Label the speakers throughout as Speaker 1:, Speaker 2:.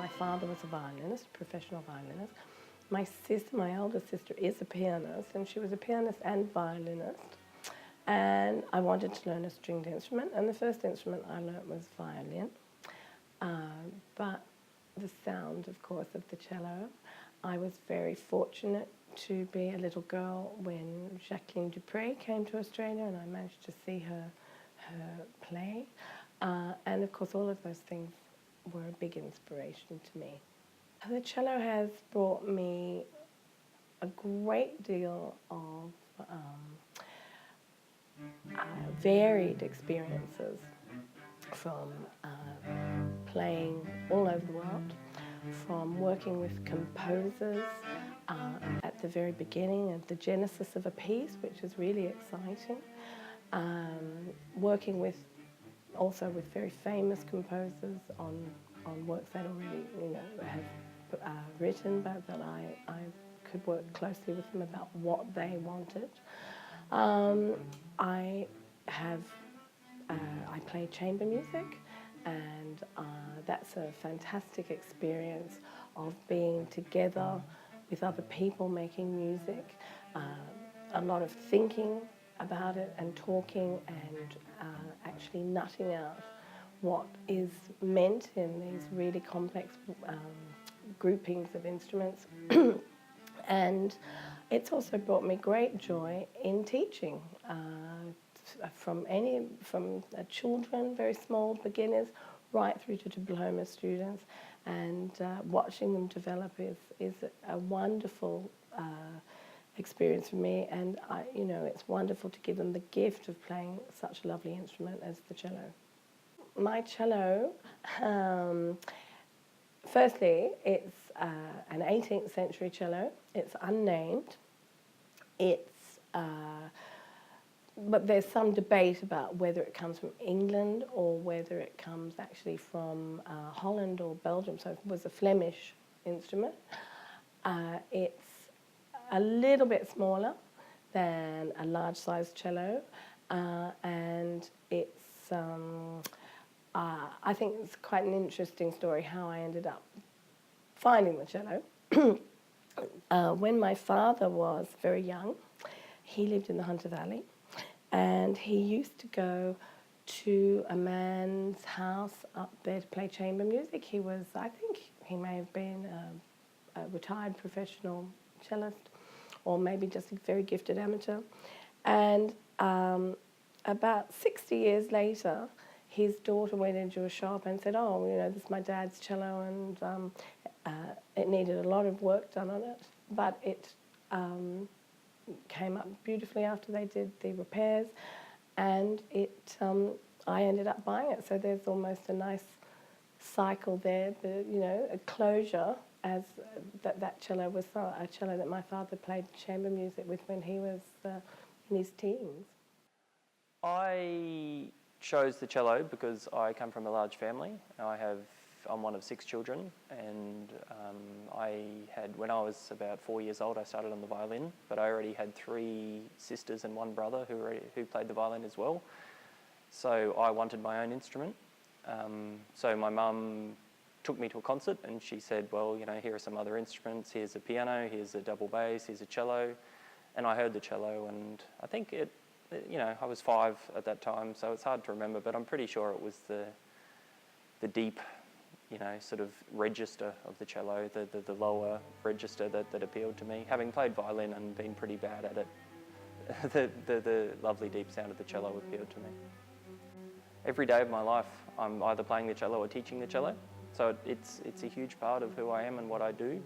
Speaker 1: my father was a violinist, professional violinist. My sister, my elder sister, is a pianist, and she was a pianist and violinist. And I wanted to learn a stringed instrument, and the first instrument I learnt was violin. But the sound, of course, of the cello. I was very fortunate to be a little girl when Jacqueline Du Pré came to Australia, and I managed to see her play. And of course, all of those things were a big inspiration to me. The cello has brought me a great deal of varied experiences, from playing all over the world, from working with composers at the very beginning, at the genesis of a piece, which is really exciting, working also with very famous composers on works that already have written, but that I could work closely with them about what they wanted. I play chamber music, and that's a fantastic experience of being together with other people making music, a lot of thinking about it and talking and actually nutting out what is meant in these really complex groupings of instruments. And it's also brought me great joy in teaching, from children, very small beginners, right through to diploma students, and watching them develop is a wonderful experience for me, and it's wonderful to give them the gift of playing such a lovely instrument as the cello. My cello, firstly, it's an 18th century cello. It's unnamed. But there's some debate about whether it comes from England or whether it comes actually from Holland or Belgium, so it was a Flemish instrument. It's a little bit smaller than a large-sized cello, and it's I think it's quite an interesting story how I ended up finding the cello. When my father was very young, he lived in the Hunter Valley, and he used to go to a man's house up there to play chamber music. He was, I think he may have been a retired professional cellist, or maybe just a very gifted amateur. And about 60 years later, his daughter went into a shop and said, "Oh, this is my dad's cello, and it needed a lot of work done on it, but it came up beautifully after they did the repairs, and I ended up buying it." So there's almost a nice cycle there, a closure, as that cello was a cello that my father played chamber music with when he was in his teens.
Speaker 2: I chose the cello because I come from a large family. I'm one of 6 children, and when I was about 4 years old, I started on the violin, but I already had 3 sisters and 1 brother who played the violin as well. So I wanted my own instrument. So my mum took me to a concert, and she said, "Well, here are some other instruments. Here's a piano, here's a double bass, here's a cello." And I heard the cello, and I think I was 5 at that time, so it's hard to remember, but I'm pretty sure it was the deep, sort of register of the cello, the lower register that appealed to me. Having played violin and been pretty bad at it, the lovely deep sound of the cello appealed to me. Every day of my life, I'm either playing the cello or teaching the cello, so it's a huge part of who I am and what I do.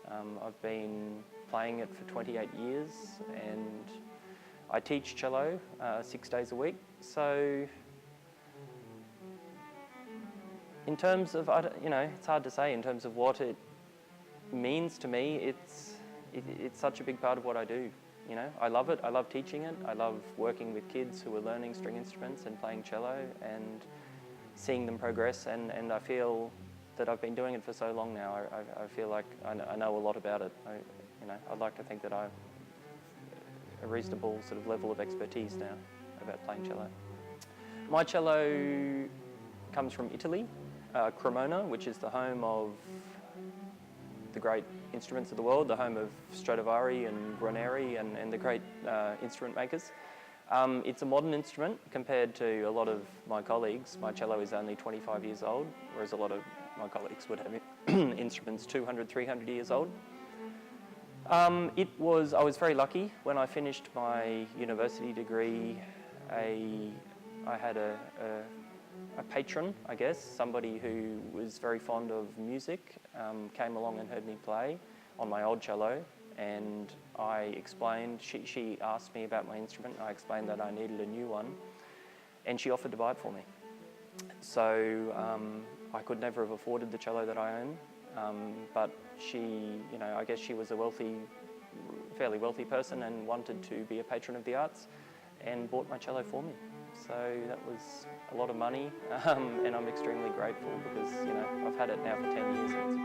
Speaker 2: I've been playing it for 28 years, and I teach cello 6 days a week. So in terms of, it's hard to say in terms of what it means to me. It's such a big part of what I do. I love it. I love teaching it. I love working with kids who are learning string instruments and playing cello and seeing them progress. And I feel that I've been doing it for so long now. I feel like I know a lot about it. I'd like to think that I have a reasonable sort of level of expertise now about playing cello. My cello comes from Italy. Cremona, which is the home of the great instruments of the world, the home of Stradivari and Guarneri and the great instrument makers. It's a modern instrument compared to a lot of my colleagues. My cello is only 25 years old, whereas a lot of my colleagues would have instruments 200, 300 years old. I was very lucky when I finished my university degree. I had a patron, I guess, somebody who was very fond of music, came along and heard me play on my old cello, and I explained, she asked me about my instrument, and I explained that I needed a new one, and she offered to buy it for me. So I could never have afforded the cello that I own, but she, I guess she was a fairly wealthy person and wanted to be a patron of the arts and bought my cello for me. So that was a lot of money, and I'm extremely grateful because, I've had it now for 10 years and it's